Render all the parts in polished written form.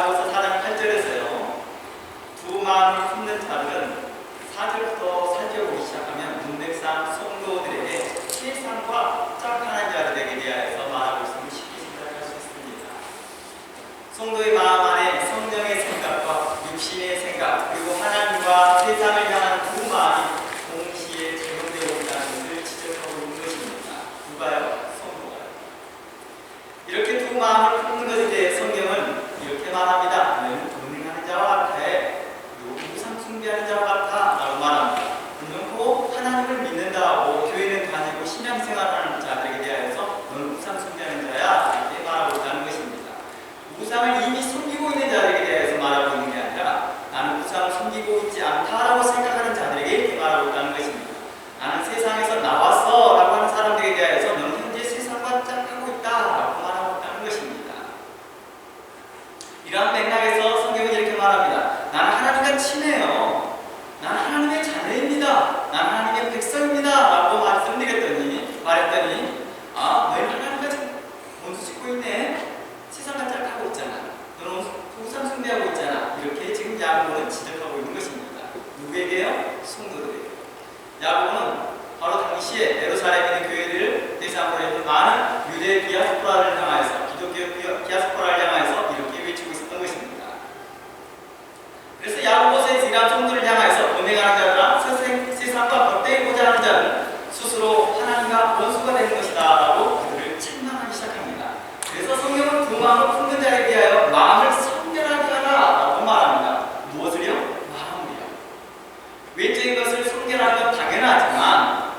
야고보서 4장 8절에서요. 두 마음을 품는 자들은 4절부터 살펴보기 시작하면 문맥상 성도들에게 세상과 짝하는 자들에게 대하여서 말하고 있음을 쉽게 생각할 수 있습니다. 성도의 마음 안에 성령의 생각과 육신의 생각 그리고 하나님과 세상을 향한 두 마음이 동시에 적용되고 있다는 것을 지적하고 있는 것입니다. 누가요? 성도가요. 이렇게 두 마음을 품는 것에 대해 성경은 이렇게 말합니다. 너는 동행하는 자와 같아. 우상 숭배하는 자와 같아 라고 말합니다. 그리고 하나님을 믿는다고 교회는 다니고 신앙생활하는 자들에게 대하여서 너는 우상 숭배하는 자야 이렇게 말하고 있다는 것입니다. 우상을 이미 섬기고 있는 자들에게 대해서 말하고 있는 게 아니라 나는 우상을 섬기고 있지 않다라고 생각하는 자들에게 이렇게 말하고 있다는 것입니다. 나는 세상에서 나왔어 라고 하는 사람들에게 대하여서 너는 현재 세상과 짝하고 있다 라고 말하고 있다는 것입니다. 이러한 맥락에서 성경은 이렇게 말합니다. 나는 하나님과 친해요. 나는 하나님의 자녀입니다. 나는 하나님의 백성입니다 라고 말씀드렸더니 너희는 하나님과 원수 짓고 있네. 세상과 짝하고 있잖아. 너는 우상 숭배하고 있잖아. 이렇게 지금 야고보는 지적하고 있는 것입니다. 누구에게요? 성도들에게. 야고보는 바로 당시에 예루살렘에 있는 교회들을 대상으로 했던 많은 유대 디아스포라를 향하여서 기독교 디아스포라를 향하여서 이렇게 외치고 있었던 것입니다. 그래서 야고보서에서 이러한 성도를 향하여서 범행하는 자들아 세상과 겉대고자 하는 자는 스스로 하나님과 원수가 되는 것이다 라고 그들을 책망하기 시작합니다. 그래서 성경은 두 마음을 품는 자에 대하여 마음을 성결하게 하라 라고 말합니다. 무엇을요? 마음을요. 외적인 것을 성결하는 건 당연하지만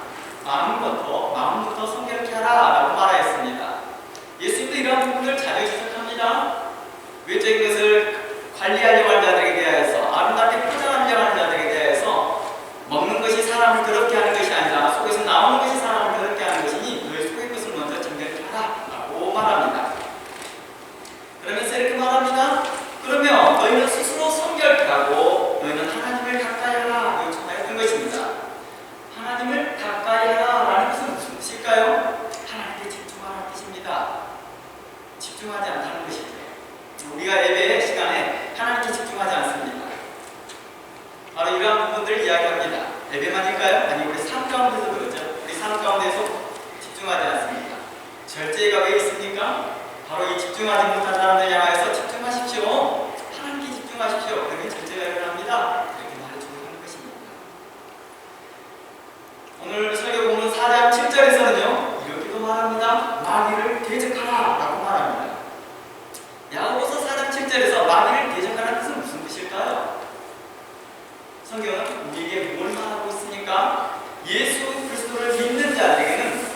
마음부터 성결하게 하라 라고 말하였습니다. 예수님도 이러한 부분을 자주 지적합니다. 외적인 것을 관리하려고 하는 자들에게 대하여서 아름답게 포장하려고 하는 자들에게 대하여서 먹는 것이 사람을 더럽게 하는 것이 아니라 속에서 나오는 것이 사람을 더럽게 하는 것이니 너희 속의 것을 먼저 정결케 하라 라고 말합니다. 그러면서 이렇게 말합니다. 그러면 너희는 스스로 성결케 하고 너희는 하나님을 가까이 하라 요청하였던 것입니다. 하나님을 가까이 하라 라는 것은 무슨 뜻일까요? 하나님께 집중하라는 뜻입니다. 집중하지 않다는 것이죠. 우리가 예배 시간에 하나님께 집중하지 않습니다. 바로 이러한 부분들을 이야기합니다. 예배만일까요? 아니 우리 삶 가운데서 그렇죠. 우리 삶 가운데서 집중하지 않습니다. 절제가 왜 있습니까? 바로 이 집중하지 못한 사람들 향하여서 집중하십시오. 하나님께 집중하십시오. 그러면 절제가 일어납니다. 이렇게 말해주고 있는 것입니다. 오늘 설교 보면 4장 7절에서는요 이렇게도 말합니다. 마귀를 대적하라 라고 말합니다. 야고보서 4장 7절에서 마귀를 대적하라는 뜻은 무슨 뜻일까요? 성경은 우리에게 뭘 말하고 있습니까? 예수 그리스도를 믿는 자들에게는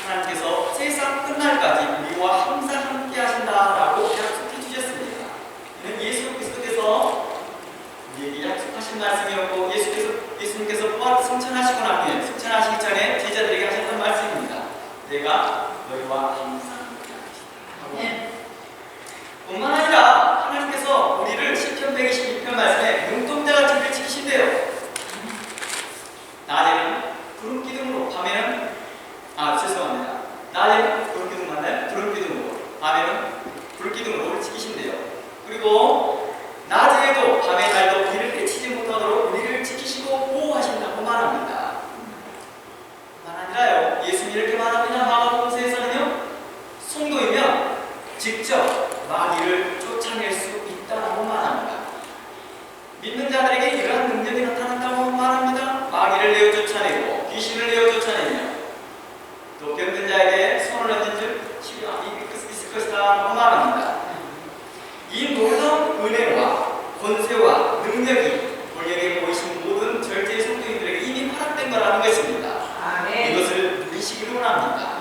하나님께서 세상 끝날까지 우리와 항상 함께 하신다라고 약속해 주셨습니다. 이는 예수 그리스도께서 우리에게 약속하신 말씀이었고 예수님께서 부활 승천하시고 나면 승천하시기 전에 제자들에게 하셨던 말씀입니다. 내가 너희와 항상 함께 하시다. 뿐만 아니라 하나님께서 우리를 시편 122편 말씀에 눈동자같이 우리를 지키신대요. 낮에는 구름 기둥으로 밤에는 낮에는 구름 기둥 맞나요? 구름 기둥으로 밤에는 불 기둥으로 우리를 지키신대요. 그리고 낮에도 밤에 달도 우리를 해치지 못하도록 우리를 지키시고 보호하신다고 말합니다. 뿐만 아니라요 예수님이 이렇게 말합니다. 마가복음서에서는요 성도이면 직접 마귀를 쫓아낼 수 있다고 말합니다. 믿는 자들에게 이러한 능력이 나타난다고 말합니다. 마귀를 내어 쫓아내고 귀신을 내어 쫓아내며 또 병든 자에게 손을 얹은 즉 치료함이 있을 것이다 라고 말합니다. 이 놀라운 은혜와 권세와 능력이 본연에 보이신 모든 절제의 성도인들에게 이미 허락된 거라는 것입니다. 이것을 누리시기를 원합니다.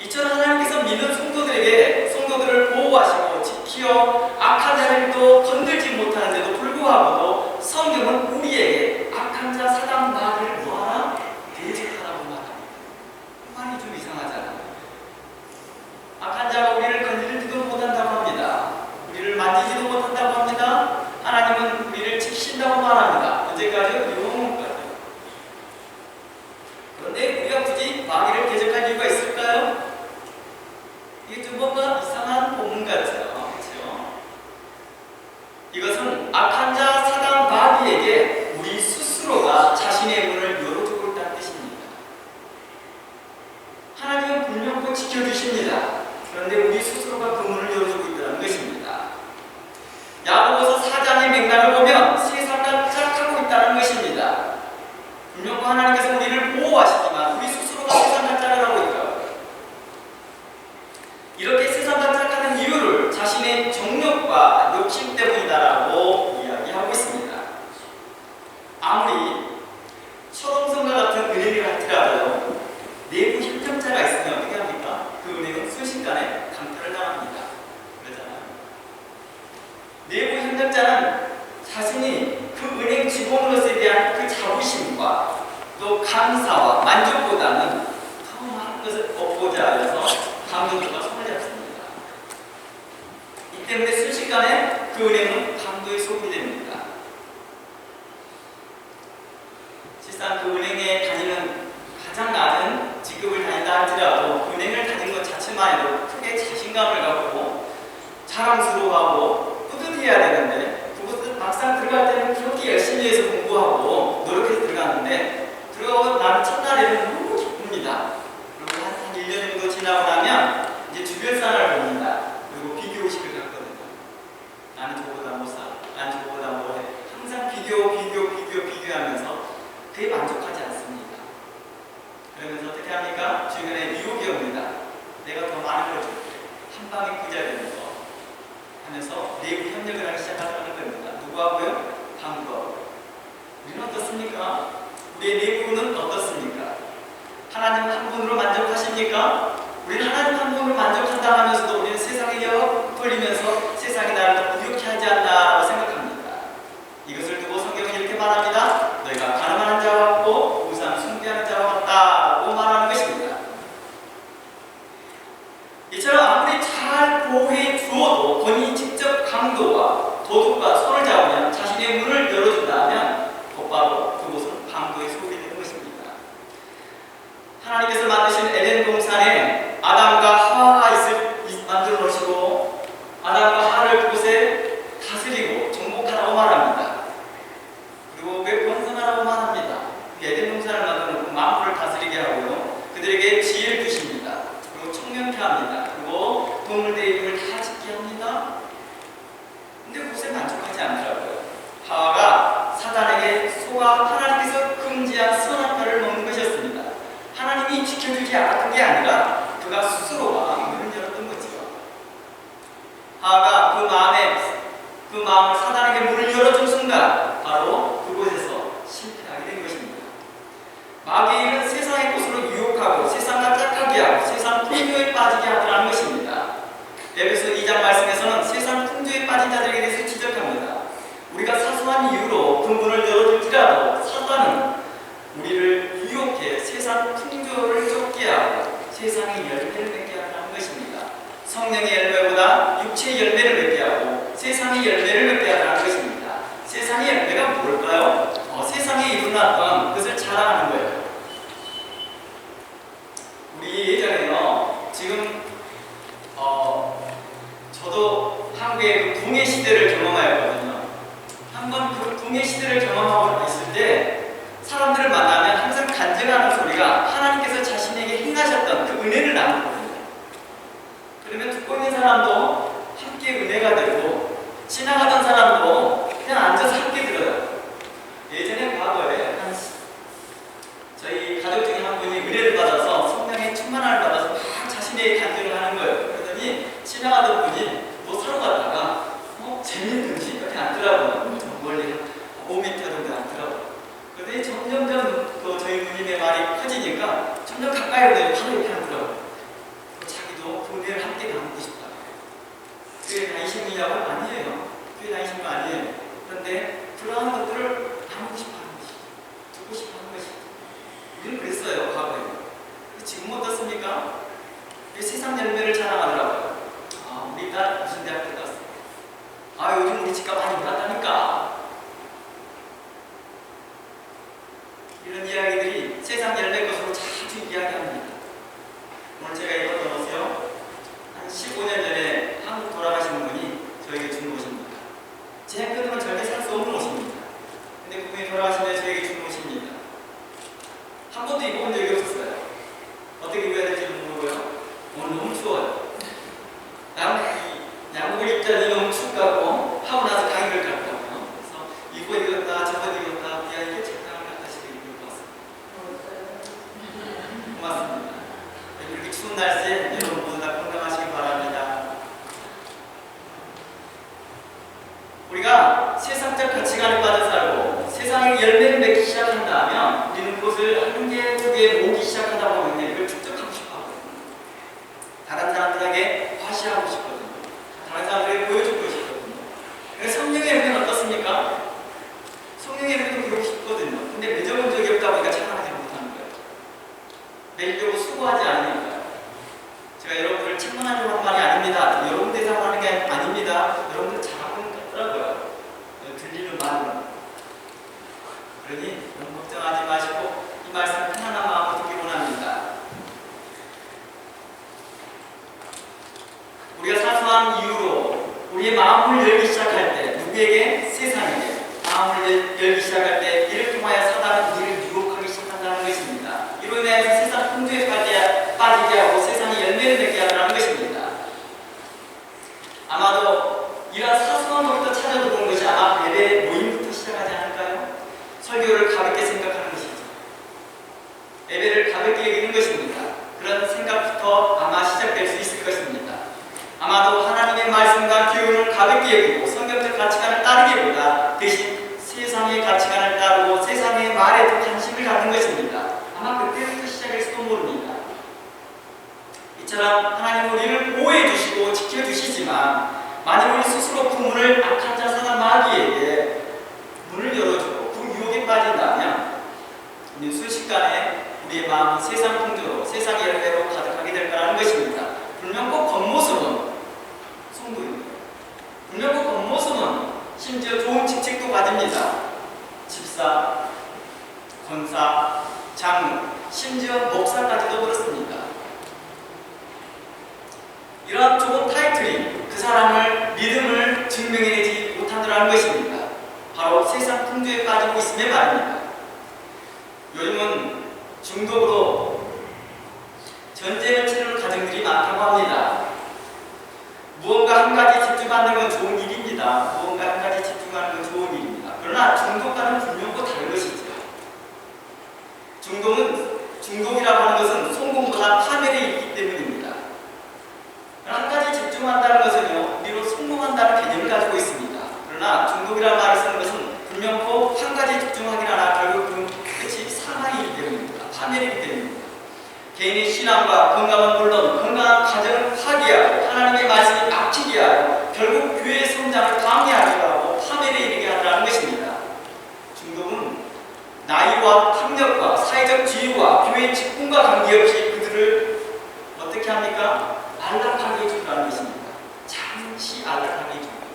이처럼 하나님께서 믿는 성도들을 보호하시고 지키어 악한 자들도 건들지 못하는데도 불구하고도 성경은 우리에게 악한 자 사단 마귀를 뭐하라? 대적하라고 말합니다. 말이 좀 이상하잖아요. 악한 자가 우리를 건드리지도 못한다고 합니다. 우리를 만지지도 못한다고 합니다. 하나님은 우리를 지키신다고 말합니다. 언제까지요? 영원까지. 그런데 우리가 굳이 마귀를 대적할 이유가 있을까요? 이게 좀 뭔가 이상한 본문 같아요. 그렇죠? 자신이 그 은행 직원으로서에 대한 그 자부심과 또 감사와 만족보다는 더 많은 것을 얻고자 하여서 강도들과 손을 잡습니다. 이 때문에 순식간에 그 은행은 강도의 속이 됩니다. 실상 그 은행에 다니는 가장 낮은 직급을 다닌다 할지라도 그 은행을 다닌 것 자체만 해도 크게 자신감을 갖고 자랑스러워하고 뿌듯해야 되는데 그것은 막상 들어갈 때는 그렇게 열심히 해서 공부하고 노력해서 들어갔는데 들어가고 나는 첫날에는 너무 기쁩니다. 그리고 한 1년 정도 지나고 나면 이제 주변 사람을 봅니다. 그리고 비교의식을 갖거든요. 나는 저보다 못 살아. 나는 저보다 뭐해. 항상 비교하면서 그게 만족하지 않습니다. 그러면서 어떻게 합니까? 주변에 유혹이 옵니다. 내가 더 많은 걸 줄게. 한 방에 부자 되는 거 하면서 내부 협력을 하기 시작하는 겁니다. 누구하고요? 방법하고. 우리는 어떻습니까? 우리의 내부는 어떻습니까? 하나님 한 분으로 만족하십니까? 우리는 하나님 한 분으로 만족한다 하면서도 우리는 세상에 역 돌리면서 세상이 나를 더 부욕해 하지 않나라고 생각합니다. 이것을 두고 성경은 이렇게 말합니다. 너희가 가늠하는 자와 같고 우상 숭배하는 자와 같다고 말하는 것입니다. 이처럼 아무리 잘 보호해 주어도 본인이 직접 강도와 도둑과 손을 잡으면 자신의 문을 열어준다면 곧바로 그곳은 강도의 속이 되는 것입니다. 하나님께서 만드신 에덴 동산에 아담과 하와가 만들어 놓으시고 아담과 하와를 그곳에 다스리고 정복하라고 말합니다. 그리고 왜 번성하라고 말합니다. 에덴 동산을 만들어 놓고 만물을 다스리게 하고요. 그들에게 지혜를 주십니다. 그리고 청명케 합니다. 그리고 동물들의 이름을 다 짓게 합니다. 근데 그것에 만족하지 않더라고요. 하와가 사단에게 속아 하나님께서 금지한 선한 과를 먹는 것이었습니다. 하나님이 지켜주지 않았던 게 아니라 그가 스스로가 문을 열었던 거죠. 하와가 그 마음을 사단에게 문을 열어준 순간 바로 그곳에서 실패하게 된 것입니다. 마귀는 세상의 것으로 유혹하고 세상과 짝하게 하고 세상 풍조에 빠지게 하더라는 것입니다. 에베소 2장 말씀에서는 세상 풍조에 빠진 자들에게 대해서 지적합니다. 우리가 사소한 이유로 그 문을 열어줄지라도 사단은 우리를 유혹해 세상 풍조를 쫓게 하고 세상의 열매를 맺게 하는 것입니다. 성령의 열매보다 육체의 열매를 맺게 하고 세상의 열매를 맺게 하는 것입니다. 세상의 열매가 뭘까요? 세상에 일어났던 것을 자랑하는 거예요. 우리 예전에요, 지금 저도 한국의 그 붕괴 시대를 경험하였거든요. 한번 그 붕괴 시대를 경험하고 있을 때 사람들을 만나면 항상 간증하는 소리가 하나님께서 자신에게 행하셨던 그 은혜를 나누거든요. 그러면 듣고 있는 사람도 함께 은혜가 되고 지나가던 사람도 그냥 앉아서 함께 들어요. 예전에 과거에 저희 가족 중에 한 분이 은혜를 받아서 성령의 충만함을 받아서 막 자신의 간증을 하는 거예요. 그러더니 지나가던 분이 뭐 사러 갔다가 재밌는지 이렇게 앉더라고요. 멀리 5m 정도 앉더라고요. 그런데 점점점 저희 누님의 말이 커지니까 점점 가까이 오더니 바로 이렇게 앉더라고요. 자기도 그 은혜를 함께 나누고 싶다. 교회 다니신 분이라고 아니에요. 교회 다니신 거 아니에요. 그런데 그러한 것들을 나누고 싶어 하는 것이, 듣고 싶어 하는 것이. 우리는 그랬어요, 과거에. 지금 어떻습니까? 세상 열매를 자랑하더라고요. 우리 딸 무슨 대학교 갔어? 요즘 우리 집값 많이 올랐다니까. 이런 이야기들이 세상 열매 것으로 자주 이야기합니다. 오늘 제가 읽었던 것이요, 한 15년 전에 한국 돌아가시는 분이 저에게 준 옷입니다. 제 형편으로는 절대 살 수 없는 옷입니다. 근데 그분이 돌아가시면 저에게 준 옷입니다. 한 번도 입어본 적이 없었어요. 어떻게 입어야 될지 모르고요. 오늘 너무 추워요. 양복을 입자니 너무 춥고 하고 나서 강의를 갔거든요. 그래서 이거 입었다 저거 입었다 이게 적당한 것 같아서 입고 왔습니다. 고맙습니다. 이렇게 추운 날씨에 여러분 모두 다 건강하시기 바랍니다. 우리가 세상적 가치관에 빠져 살고 세상의 열매를 맺기 시작한다면 우리는 그것을 한 개, 두 개 모으기 시작하다 보면 이걸 축적하고 싶어 하거든요. 다른 사람들에게 과시하고 싶거든요. 다른 사람들에게 보여주고 싶거든요. 그래서 성령의 열매는 어떻습니까? 있습니다. 여러분들 잘하고 있더라고요. 들리는 말은. 그러니 너무 걱정하지 마시고 이 말씀 편안한 마음으로 듣기 원합니다. 우리가 사소한 이유로 우리의 마음을 열기 시작할 때, 누구에게? 세상에게 마음을 열기 시작할 때 이를 통하여 사단은 우리를 유혹하기 시작한다는 것입니다. 이로 인하여 세상 풍조에 빠지게 하고 세상의 열매를 맺게 하라는 것입니다. 아마도 이러한 사소한 것부터 찾아보는 것이 아마 예배 모임부터 시작하지 않을까요? 설교를 가볍게 생각하는 것이죠. 예배를 가볍게 여기는 것입니다. 그런 생각부터 아마 시작될 수 있을 것입니다. 아마도 하나님의 말씀과 교훈을 가볍게 여기고 성경적 가치관을 따르기보다 대신 세상의 가치관을 따르고 세상의 말에 더 관심을 갖는 것입니다. 아마 그때부터 시작일지도 모릅니다. 이처럼 하나님은 우리를 보호해 주시고 지켜주시지만 만일 우리 스스로 그 문을 악한 자사나 마귀에게 문을 열어주고 그 유혹에 빠진다면 우리 순식간에 우리의 마음은 세상 풍조로 세상의 열매로 가득하게 될 거라는 것입니다. 불명고 겉모습은 성도입니다. 불명고 겉모습은 심지어 좋은 직책도 가집니다. 집사, 권사, 장로, 심지어 목사까지도 그렇습니다. 이러한 좋은 타이틀이 그 사람을 믿음을 증명해내지 못하더라는 것입니다. 바로 세상 풍조에 빠지고 있음에 말입니다. 요즘은 중독으로 전쟁을 치르는 가정들이 많다고 합니다. 무언가 한 가지 집중하는 건 좋은 일입니다. 무언가 한 가지 집중하는 건 좋은 일입니다. 그러나 중독과는 분명히 다른 것이죠. 중독이라고 하는 것은 성공보다 파멸에 있기 때문입니다. 한 가지 집중한다는 것은요, 우리로 성공한다는 개념을 가지고 있습니다. 그러나 중독이라는 말을 쓰는 것은 분명코 한 가지 집중하긴 하나 결국 그 끝이 사망이기 때문입니다. 파멸이기 때문입니다. 개인의 신앙과 건강은 물론 건강한 가정을 파괴하고 하나님의 말씀을 막히게 하고 결국 교회의 성장을 방해하게 하고 파멸에 이르게 하라는 것입니다. 중독은 나이와 학력과 사회적 지위와 교회의 직분과 관계없이 그들을 어떻게 합니까? 안락하게 해준다는 것입니다. 잠시 안락하게 해줍니다.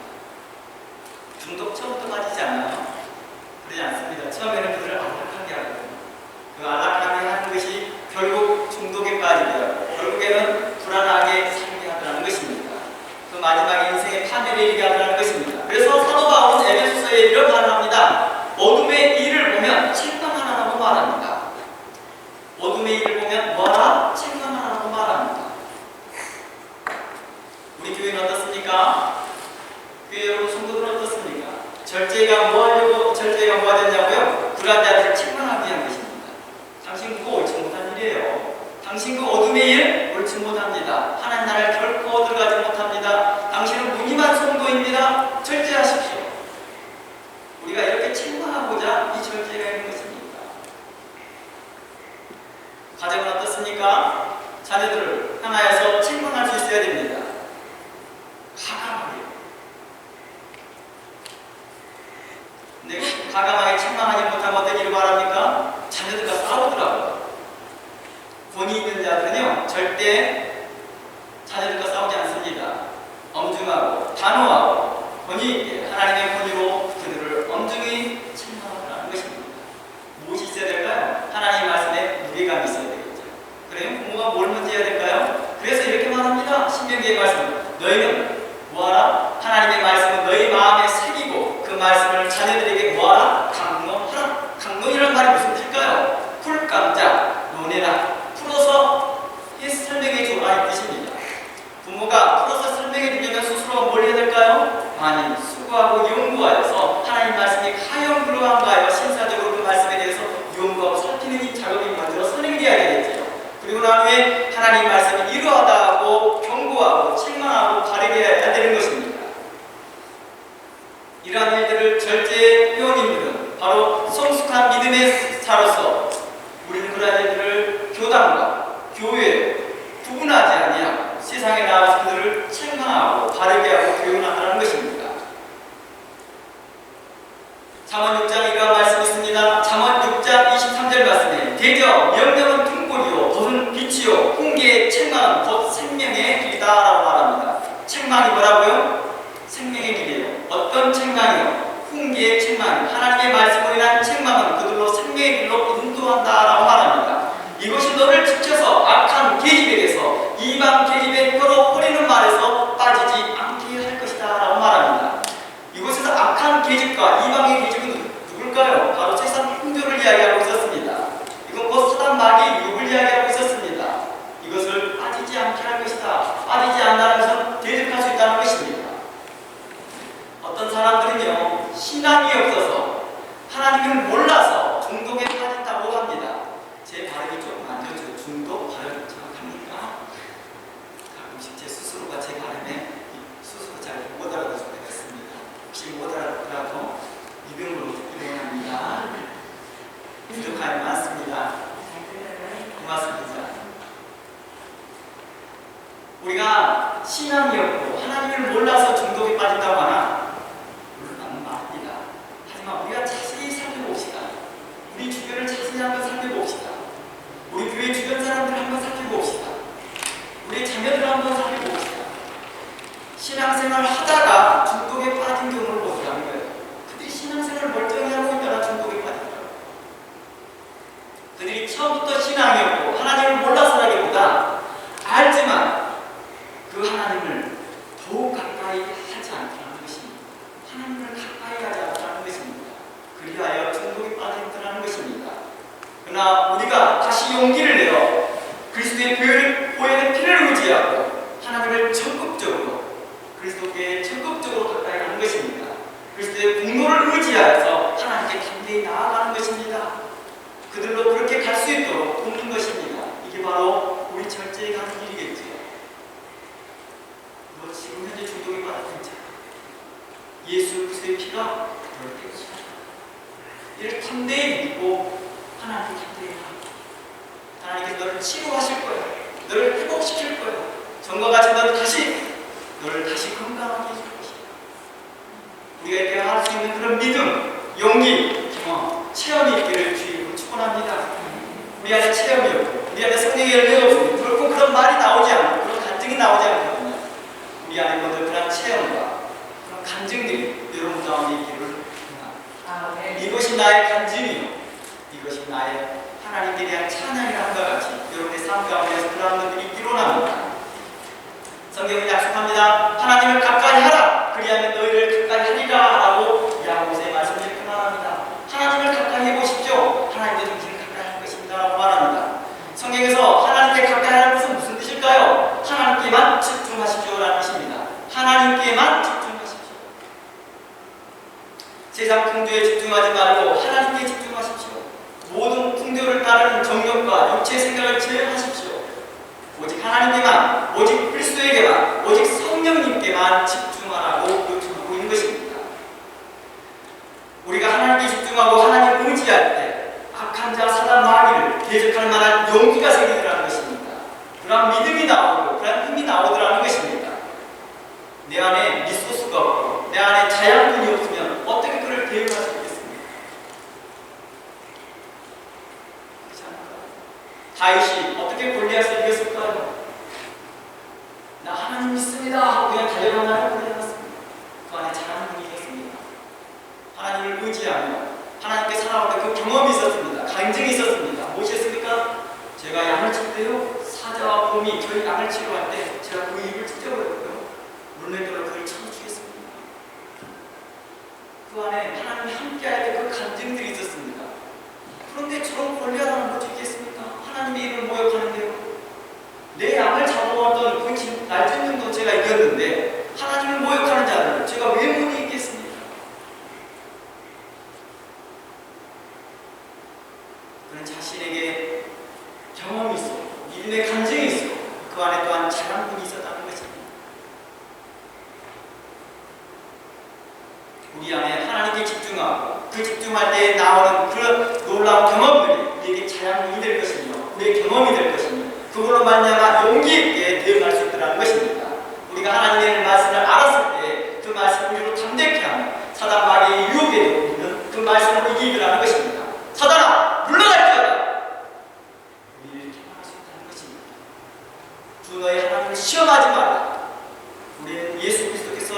중독 처음부터 빠지지 않나요? 그러지 않습니다. 처음에는 그들을 안락하게 하거든요. 그 안락하게 하는 것이 결국 중독에 빠지게 하고 결국에는 불안하게 살게 하더라는 것입니다. 그 마지막에 인생의 파멸에 이르게 하더라는 것입니다. 그래서 사도 바울은 에베소서에 이런 말을 합니다. 어둠의 일을 보면 책망하라고 말합니다. 어둠의 일을 보면 뭐하라? 책망하라고 말합니다. 우리 교회는 어떻습니까? 교회 여러분 성도들은 어떻습니까? 절제가 뭐 하냐고요? 불안 자들을 책망하기 위한 것입니다. 당신 그거 옳지 못한 일이에요. 당신 그 어둠의 일 옳지 못합니다. 하나님 나라를 결코 들어가지 못합니다. 당신은 무기만 성도입니다. 절제하십시오. 우리가 이렇게 책망하고자 이 절제가 있는 것입니다. 가정은 어떻습니까? 자녀들을 향하여서 책망할 수 있어야 됩니다. 가감하게. 근데 가감하게 책망하지 못하면 어떤 일을 말합니까? 자녀들과 싸우더라고요. 권위 있는 자들은요, 절대 자녀들과 싸우지 않습니다. 엄중하고 단호하고 권위 있게 하나님의 권위로 그들을 엄중히 책망하라는 것입니다. 무엇이 있어야 될까요? 하나님의 말씀에 무게감이 있어야 되겠죠. 그러면 부모가 뭘 먼저 해야 될까요? 그래서 이렇게 말합니다. 신명기의 말씀. 너희는 뭐하라? 하나님의 말씀은 너희 마음에 새기고 그 말씀을 자녀들에게 뭐하라? 강론하라. 강론이라는 말이 무슨 뜻일까요? 풀감자, 논해라. 풀어서 설명해 주라 이 뜻입니다. 부모가 풀어서 설명해 주려면 스스로 뭘 해야 될까요? 많이 수고하고 연구하여서 하나님 말씀이 가용 불허한가요? 신사적으로 그 말씀에 대해서 연구하고 살피는 이 작업이 먼저 선행이 되어야 되겠죠. 그리고 난 후에 하나님 말씀이 이러하다고 경고하고 책망하고 바르게 해야 되는 것입니다. 이러한 일들을 절제 회원님들은 바로 성숙한 믿음의 자로서 우리는 그러한 일들을 교단과 교회 구분하지 아니하고 세상에 나와서 그들을 책망하고 바르게 하고 교훈하라는 것입니다. 잠언 6장 이러한 말씀이 있습니다. 잠언 6장 23절 말씀에 대저 명령은 등골이요 덫은 빛이요 훈계의 책망은 곧 생명의 길이다라고 말합니다. 책망이 뭐라고요? 생기의 책망, 하나님의 말씀으로 인한 책망은 그들로 생명의 길로 인도한다라고 말합니다. 이것이 너를 지켜서 악한 계집에게서 이방 계집의 혀로 뿌리는 말에서 빠지지 않게 할 것이다 라고 말합니다. 이곳에서 악한 계집과 이방의 계집은 누굴까요? 바로 세상 풍조를 이야기하고 있었습니다. 이건 곧 사단 마귀의 유혹을 이야기하고 있었습니다. 이것을 빠지지 않게 할 것이다. 빠지지 않는다는 것은 대적할 수 있다는 것입니다. 어떤 사람들은요, 신앙이 없어서 하나님을 몰라서 중독에 빠진다고 합니다. 제 발음이 조금 안 좋죠. 중독 발음 정확합니까? 가끔씩 제 스스로가 제 발음에 스스로 잘 못 알아듣을 때가 있습니다. 혹시 못 알아듣더라도 이병으로 듣기 원합니다. 부족함이 많습니다. 고맙습니다. 우리가 신앙이 없고 하나님을 몰라서 중독에 빠진다고 하나? 물론 맞는 말입니다. 하지만 우리가 자세히 살펴봅시다. 우리 주변을 자세히 한번 살펴봅시다. 우리 교회 주변 사람들을 한번 살펴봅시다. 우리 자녀들을 한번 살펴봅시다. 신앙생활 하다가 중독에 빠진 경우를 보시라는 거예요. 그들이 신앙생활을 멀쩡히 하고 있다가 중독에 빠진다고. 그들이 처음부터 신앙이 없고 하나님을 몰라서라기보다 알지만 그 하나님을 더욱 가까이 하지 않다는 것입니다. 하나님을 가까이 하지 않다는 것입니다. 그리하여 중독에 빠진다는 것입니다. 그러나 우리가 다시 용기를 내어 그리스도의 보혈의 피를 의지하고 하나님을 적극적으로 그리스도께 적극적으로 가까이 가는 것입니다. 그리스도의 공로를 의지하여서 하나님께 담대히 나아가는 것입니다. 그들로 그렇게 갈 수 있도록 돕는 것입니다. 이게 바로 우리 절제에 가는 길이겠죠. 너 지금 현재 중독에 빠진 자, 예수 그리스도의 피가 너를 깨우치다. 이를 담대히 믿고 하나님께 담대히 하고 하나님께서 너를 치료하실 거예요. 너를 회복시킬 거예요. 전과 같이 너를 다시 건강하게 해줄 것이다. 우리가 이렇게 할 수 있는 그런 믿음, 용기, 경험, 체험이 있기를 주님으로 축원합니다. 우리 안에 체험이 없고 우리 안에 성령의 열매가 없고 결코 그런 말이 나오지 않고 그런 간증이 나오지 않거든요. 우리 안에 먼저 그런 체험과 그런 간증들이 여러분 가운데 있기를 바랍니다. 이것이 나의 간증이요, 이것이 나의 하나님께 대한 찬양이라 함과 같이 여러분의 삶 가운데서 그러한 것들이 일어납니다. 성경은 약속합니다. 하나님을 가까이 하라. 그리하면 너희를 가까이 하리라 라고 야고보서의 말씀을 이렇게 말합니다. 하나님을 가까이 해보십시오. 하나님도 당신을 가까이 할 것입니다 라고 말합니다. 성경에서 하나님께 가까이 하는 것은 무슨 뜻일까요? 하나님께만 집중하십시오 라는 것입니다. 하나님께만 집중하십시오. 세상 풍조에 집중하지 말고 하나님께 집중하십시오. 모든 풍조를 따르는 정욕과 육체의 생각을 제어하십시오. 오직 하나님께만, 오직 그리스도에게만, 오직 성령님께만 집중하라고 요청하고 있는 것입니다. 우리가 하나님께 집중하고 하나님을 의지할 때 악한 자 사단 마귀를 대적할 만한 용기가 생기더라는 것입니다. 그러한 믿음이 나오고 그러한 힘이 나오더라는 것입니다. 내 안에 리소스가 없고 내 안에 자양분이 없으면 어떻게 그를 대응할 수 있겠습니까? 그렇지 않을까요? 다윗이 어떻게 골리앗을 이겼을까요? 나 하나님 믿습니다 하고 그냥 달려가나요? 그러지 않았습니다. 그 안에 자양분이 있었습니다. 하나님을 의지하며 하나님께 살아올 때 그 경험이 있었습니다. 간증이 있었습니다. 무엇이었습니까? 제가 양을 칠 때요, 사자와 곰이 저희 양을 치러 갈 때 제가 그 입을 찢어버렸고요, 물맷돌로 그를 쳐주겠습니다. 그 안에 하나님이 함께할 때 그 간증들이 있었습니다. 그런데 저런 권리하다는 것이 있겠습니까? 하나님의 이름을 모욕하는데요, 내 양을 잡아왔던 그 날쌘님도 제가 이겼는데 하나님을 모욕하는 자를 제가 왜 못 이기겠습니까? 그는 자신에게 경험이 있어, 믿음의 간증이 있어, 그 안에 또한 자랑분이 있었다는 것입니다. 우리 안에 하나님께 집중하고 그 집중할 때 나오는 그런 놀라운 경험들이 우리에게 자랑분이 될 것이며 우리의 경험이 될 것이며 그걸로 말미암아 용기 있게 대응할 수 있다는 것입니다. 우리가 하나님의 말씀을 알았을 때 그 말씀을 우리로 담대케 하며 사단 마귀의 유혹에 우리는 그 말씀을 이기라는 것입니다. 사단아 물러갈지어다. 우리를 이렇게 말할 수 있다는 것입니다. 주 너의 하나님을 시험하지 마라. 우리는 예수 그리스도께서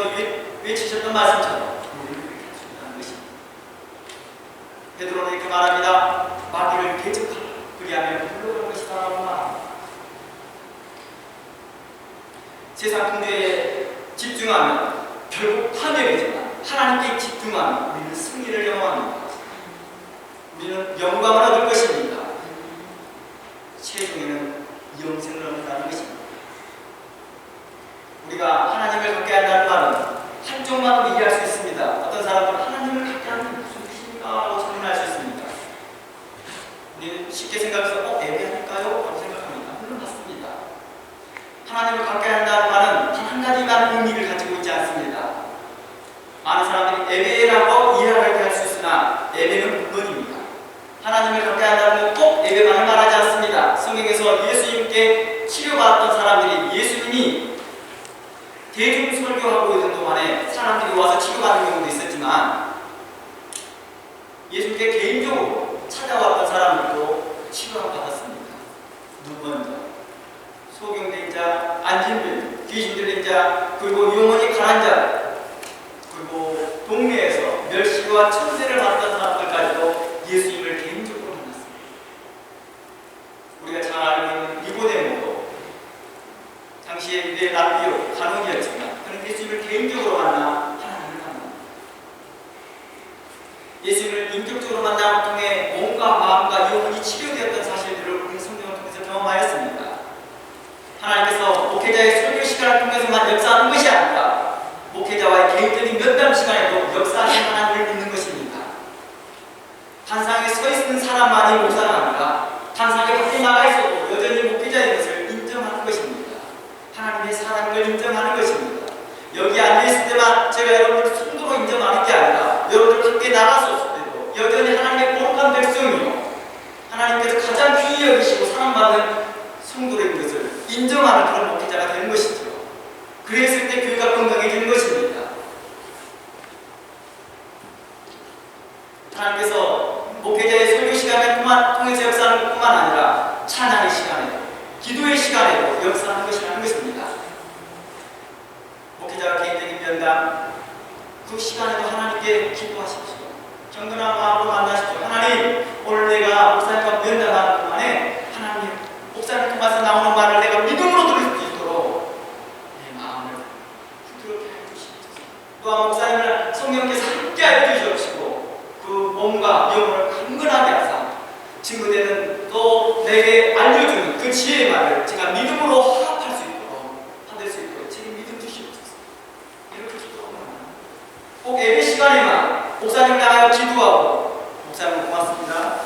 외치셨던 말씀처럼 우리를 그렇게 할 수 있다는 것입니다. 세상 풍조에 집중하면 결국 파멸이지만 하나님께 집중하면 우리는 승리를 경험합니다. 우리는 영광을 얻을 것입니다. 최종에는 영생을 얻는다는 것입니다. 우리가 하나님을 갖게 한다는 말은 한쪽만으로 이해할 수 있습니다. 어떤 사람은 하나님을 갖게 하는 게 무슨 뜻입니까? 라고 질문할 수 있습니다. 우리는 쉽게 생각해서 애매할까요? 라고 생각합니다. 물론 맞습니다. 하나님을 갖게 한다는 말은 단 한 가지만 의미를 가지고 있지 않습니다. 많은 사람들이 애매라고 이해하게 할 수 있으나 애매는 물론입니다. 하나님을 갖게 한다는 건 꼭 예배만을 말하지 않습니다. 성경에서 예수님께 치료받았던 사람들이 예수님이 대중 설교하고 있는 동안에 사람들이 와서 치료받는 경우도 있었지만 예수님께 개인적으로 찾아왔던 사람들도 치료를 받았습니다. 누구 먼저? 소경된 자, 안진병, 귀신 들린 자, 그리고 영혼이 가난 자, 그리고 동네에서 멸시와 천세를 받았던 사람들까지도 예수님을 개인적으로 만났습니다. 우리가 잘 알고 있는 니고데모도 당시에 유대 랍비요 간혹이었지만 그는 예수님을 개인적으로 만나 하나님을 만납니다. 예수님을 인격적으로 만남을 통해 몸과 마음과 영혼이 치료되었던 사실들을 우리 성경을 통해서 경험하였습니다. 하나님께서 목회자의 설교 시간을 통해서만 역사하는 것이 아니라 목회자와의 개인적인 면담 시간에도 역사하신 하나님을 믿는 것입니다. 단상에 서 있는 사람만이 목사가 아니라 단상에 밖에 나가 있어도 여전히 목회자인 것을 인정하는 것입니다. 하나님의 사랑을 인정하는 것입니다. 여기 앉아있을 때만 제가 여러분을 손으로 인정하는 게 아니라 여러분들 밖에 나가서 때도 여전히 하나님의 거룩한 백성이요 하나님께서 가장 귀히 여기시고 사랑받는 성도인 것을 인정하는 그런 목회자가 되는 것이죠. 그랬을 때 교회가 건강해지는 것입니다. 하나님께서 목회자의 설교 시간을 통해서 역사하는 것뿐만 아니라 찬양의 시간에도 기도의 시간에도 역사하는 것이라는 것입니다. 목회자가 개인적인 면담 그 시간에도 하나님께 기도하십시오. 경건한 마음으로 만나십시오. 하나님, 오늘 내가 목사님과 면담하는 동안에 하나님 목사님 통해서 나오는 말을 내가 믿음으로 들을 수 있도록 내 마음을 부드럽게 해주시옵소서. 또한 목사님을 성령께서 함께 해주시옵시고 그 몸과 영혼을 강건하게 하사 친구들은 또 내게 알려주는 그 지혜의 말을 제가 믿음으로 화합할 수 있도록 받을 수 있도록 제게 믿음 주시옵소서. 이렇게 기도합니다. 꼭 예배 시간에만 목사님을 향하여 기도하고 목사님 고맙습니다.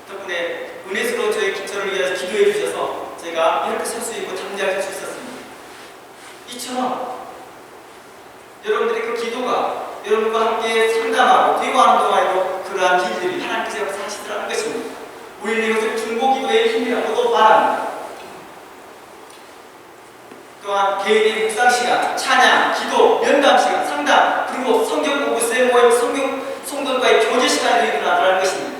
덕분에 은혜스러운 저를 위해서 기도해 주셔서 제가 이렇게 설 수 있고 담대할 수 있었습니다. 이처럼 여러분들의 그 기도가 여러분과 함께 상담하고 대화하는 동안에도 그러한 길들이 하나님께서 역사하시더라는 것입니다. 우리는 이것을 중보기도의 힘이라고도 말합니다. 또한 개인의 묵상 시간, 찬양, 기도, 면담 시간, 상담, 그리고 성경 공부, 셀모임, 성도들과의 교제 시간에도 일어나더라는 것입니다.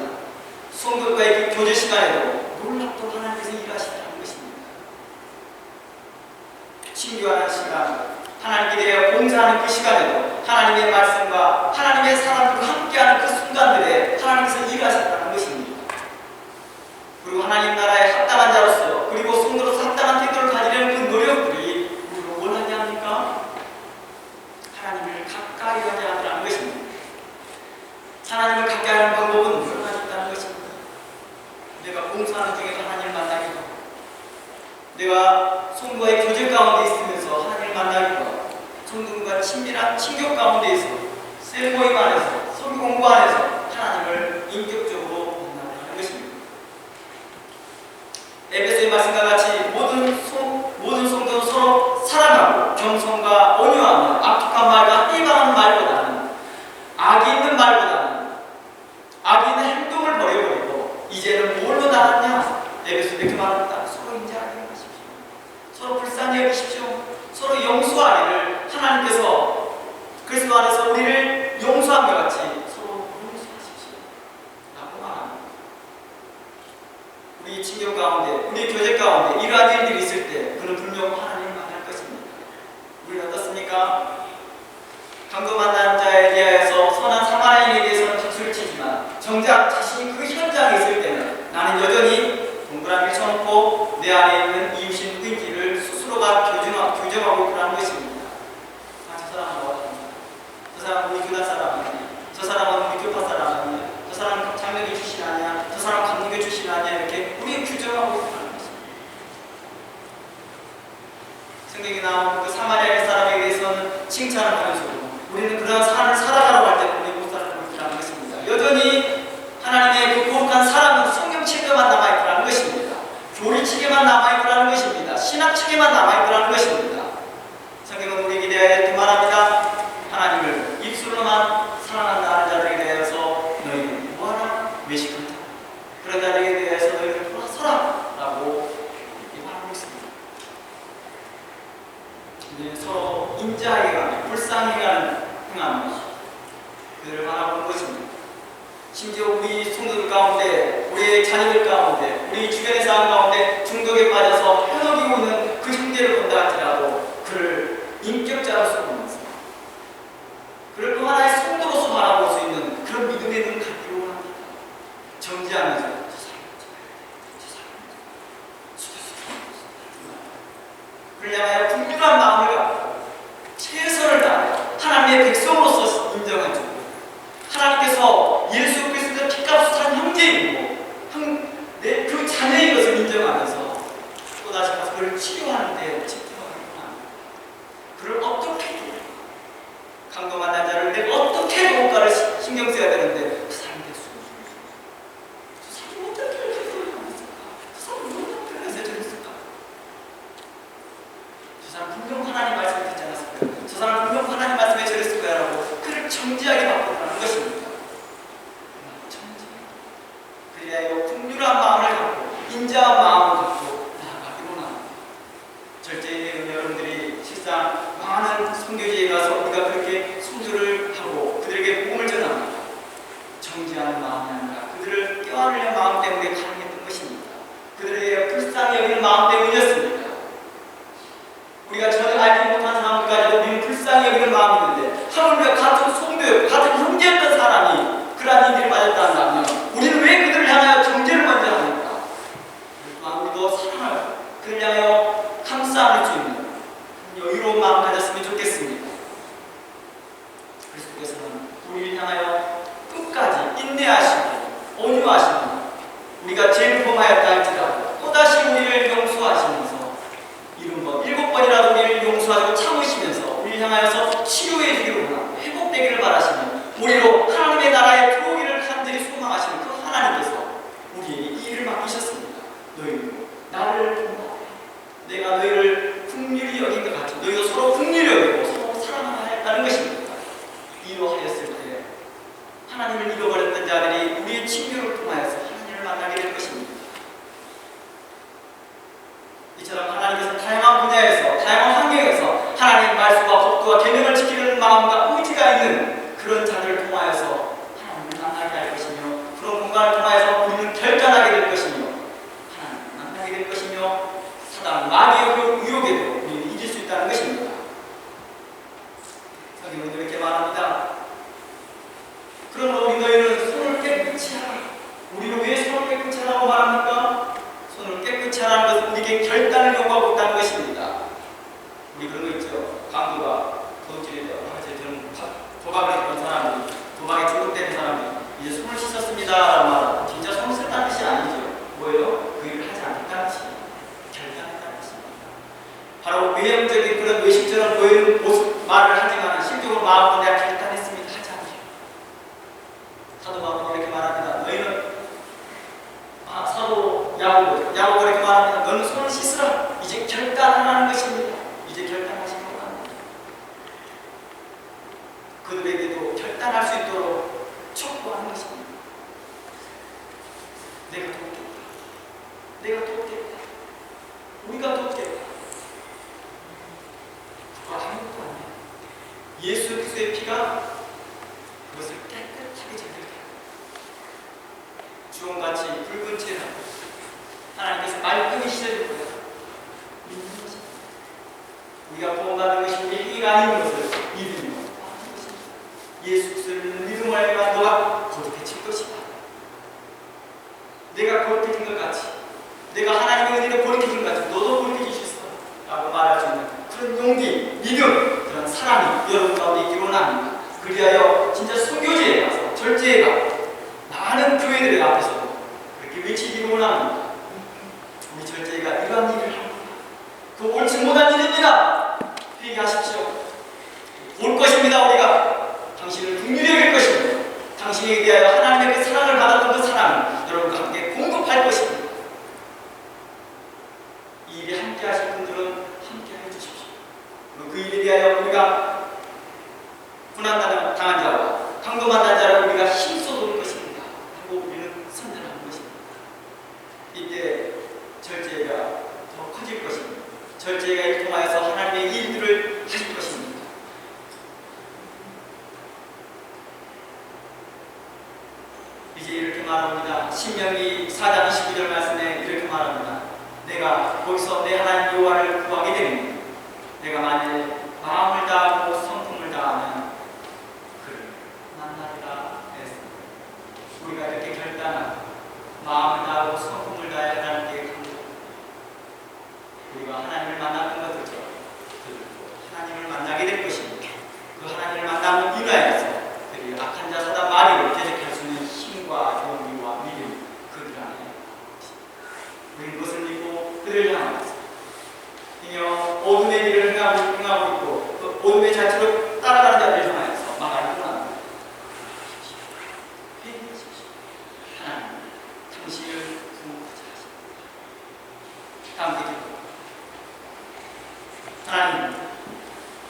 성도들과의 교제 시간에도 놀랍도록 하나님께서 일하시더라는 것입니다. 친교하는 시간, 하나님께 대하여 봉사하는 그 시간에도 하나님의 말씀과 하나님의 사람들과 함께하는 그 순간들에 하나님께서 일하셨다는 것입니다. 그리고 하나님 나라에 합당한 자로서 그리고 성도로서 합당한 태도를 가지려는 그 노력들이 우리를 원하게 합니까? 하나님을 가까이 하게 하라는 것입니다. 하나님을 가까이 하는 방법은 여러 가지 있다는 것입니다. 내가 봉사하는 중에도 하나님을 만나기도 하고 내가 성도와의 교제 가운데 있으면서 하나님을 만나기도 하고 성도들과 친밀한 친교 가운데 있어 셀모임 안에서 성경 공부 안에서 하나님을 인격적으로 만나는 것입니다. 에베소의 말씀과 같이 모든 성도는 서로 사랑하고 겸손과 온유하며 악독한 말과 일방하는 말보다는 악이 있는 말보다는 악이 있는 행동을 버려버리고 이제는 뭘로 나갔냐? 에베소에 이렇게 말합니다. 서로 인자하게 하십시오. 서로 불쌍히 여기십시오. 서로 용서하기를 하나님께서 그리스도 안에서 우리를 용서함과 같이 서로 용서하십시오. 라고 말합니다. 우리 친교 가운데, 우리 교제 가운데 이러한 일들이 있을 때 그는 분명 하나님을 만날 것입니다. 우리는 어떻습니까? 방금 만난 자에 대하여서 선한 사마리아인에 대해서는 박수를 치지만 정작 자신이 그 현장에 있을 때는 나는 여전히 동그라미를 쳐놓고 내 안에 있는 이웃이 누구인지를 스스로가 성경에 나온 그 사마리아 사람에 대해서는 칭찬을 하면서도 우리는 그런 삶을 살아가라고 할 때 우리 못 살아가는 것입니다. 여전히 하나님의 그 거룩한 사랑은 성경책에만 남아있더라는 것입니다. 교리책에만 남아있더라는 것입니다. 신학책에만 남아있더라는 것입니다. 성경은 우리에게 대하여 말합니다. 하나님을 입술로만 사랑한다는 자들에게 대해서 너희는 뭐하나? 외식한다. 그런 자들에게 대해서 너희는 돌아서라 라고 말하고 있습니다. 서로 인자하게 가는, 불쌍히 가는 행함이 그들을 바라보는 것입니다. 심지어 우리 성도들 가운데, 우리의 자녀들 가운데, 우리 주변의 사람 가운데 중독에 빠져서 현혹이고 있는 그 형제를 본다 할지라도 그를 인격자로서 보면서 그를 또 하나의 성도로서 바라볼 수 있는 그런 믿음의 눈을 갖기로 합니다. 정지하면서 그를 향하여 분명한 마음을 갖고 최선을 다하여 하나님의 백성으로서 인정해주고 하나님께서 예수 그리스도의 피값을 산 형제이고 그 자녀인 것을 인정하면서 또다시 가서 그를 치료하는 데 집중하는 합니다. 그를 어떻게 강도 만난 자를 내가 어떻게 뭔가를 신경 써야 되는데 그 사람이 저 사람이 어떻게 그렇게 하겠을까? 저 사람이 어떻게 해서 저랬을까? 저 사람 분명 하나님 말씀을 듣지 않았을까요? 저 사람 분명 하나님 말씀에 저랬을 거야 라고 그를 정지하게 바꾸라는 것입니다. 그리하여 풍요한 마음을 갖고 인자한 마음을 갖고 나아가기로 합니다. 절제의 여러분들이 실상 많은 선교지에 가서 우리가 그렇게 선교를 하고 그들에게 복음을 전합니다. 정지하는 마음이 아니라 그들을 껴안으려는 마음 때문에 가능했던 것입니다. 그들에게 불쌍히 여기는 마음 때문이었습니다. 우리가 전혀 알지 못한 사람들까지도 우리는 불쌍히 여기는 마음이 있는데 하물며 같은 성도였고 같은 형제였던 사람이 그러한 일들이 빠졌다면 우리는 왜 그들을 향하여 정죄를 먼저 합니까? 우리도 사랑을 그를 향하여 감싸 안을 수 있는 여유로운 마음 가졌으면 좋겠습니다. 그리스도께서는 우리를 향하여 끝까지 인내하시고 온유하시고 우리가 죄를 범하였다 할지라도 또다시 우리를 용서하시면서 7번이라도 우리를 용서하고 참으시면서 우리를 향하여서 치료해 주기를 원하고 회복되기를 바라시며 우리로 하나님의 나라에 들어오기를 간절히 소망하시는 그 하나님께서 우리에게 이 일을 맡기셨습니다. 너희는 나를 본다. 내가 너희를 긍휼히 여긴 것 같이 너희도 서로 긍휼히 여기고 서로 사랑하야 했다는 것입니다. 이러하였을 때 하나님을 잃어버렸던 자들이 우리의 친교를 통하여서 하나님을 만나게 될 것입니다. 이처럼 하나님께서 다양한 분야에서 다양한 환경에서 하나님의 말씀과 법도와 계명을 지키는 마음과 의지가 있는 그런 자들을 통하여서 하나님을 만나게 할 것이며 그런 공간을 통하여서 우리는 결단하게 될 것이며 하나님을 만나게 될 것이며 사단 마귀의 그 유혹에도 우리는 이길 수 있다는 것입니다. 성경은 이렇게 말합니다. 그러므로 우리 너희는 손을 깨끗이 하라. 우리는 왜 손을 깨끗이 하라고 말합니까? 손을 깨끗이 하라는 것은 우리에게 결단을 요구하고 있다는 것입니다. 우리 그런 거 있죠. 강도가 도둑질이다. 저는 도박을 했던 사람이 도박에 중독된 사람이 이제 손을 씻었습니다 라고 말하면 진짜 손을 썼다는 뜻이 아니죠. 뭐예요? 그 일을 하지 않겠다는 뜻입니다. 결단했다는 뜻입니다. 바로 외형적인 그런 외식처럼 보이는 모습 말을 하지만 실제로 마음으로 내가 결단했습니다 하지 않죠. 사도 바울은 이렇게 말합니다. 너희는 사도 야고보가 이렇게 말합니다. 너는 손을 씻으라. 이제 결단하라는 것입니다. 이제 결단하신 겁니다. 그들에게도 결단할 수 있도록 촉구하는 것입니다. 내가 돕겠다. 내가 돕겠다. 우리가 돕겠다. 그거 아무것도 아니에요. 예수 그리스도의 피가 그것을 깨끗하게 제거해요. 주홍같이 붉은 채로 하나님께서 말끔히 씻어줄 거예요. 믿는 것입니다. 우리가 구원받은 것이 우리의 의가 아닌 것을 믿으며 하는 것입니다. 예수 그리스도를 믿는 믿음을 알면 너가 거룩해질 것이다. 내가 거룩해진 것 같이 내가 하나님의 은혜를 거룩해진 것 같이 너도 거룩해질 수 있어 라고 말할 수 있는 그런 용기, 믿음, 그런 사랑이 여러분 가운데 있기를 원합니다. 그리하여 진짜 선교지에 가서 절제에 가고 많은 교회들 앞에서도 그렇게 외치기를 원합니다. 우리 절제가 이러한 일을 합니다. 그 옳지 못한 일입니다. 고난당한 자와 강도 만난 자를 우리가 힘써 도울 것입니다 하고 우리는 선전하는 것입니다. 이때 절제가 더 커질 것입니다. 절제가 이 통하여서 하나님의 일들을 하실 것입니다. 이제 이렇게 말합니다. 신명기 4장 29절 말씀에 이렇게 말합니다. 내가 거기서 내 하나님 여호와를 구하게 되면 내가 만일 마음을 다하고 성품을 다하면 그를 만나리라 했습니다. 우리가 이렇게 결단하고 마음을 다하고 성품을 다해 하나님께 강구하고 우리가 하나님을 만나는 것들처럼 하나님을 만나게 될 것입니다. 그 하나님을 만나는 인하여서 그들이 악한 자 사단 마귀를 대적할 수 있는 힘과 용기와 믿음 그들 안에 우리는 그것을 믿고 그들을 향하면서 이며 어둠의 길을 행하고 있고 그 어둠의 자체로 따라가는 자들을 향하여서 막아를 떠납니다. 회개하십시오. 하나님 당신을 구원하자 하십니다. 다 함께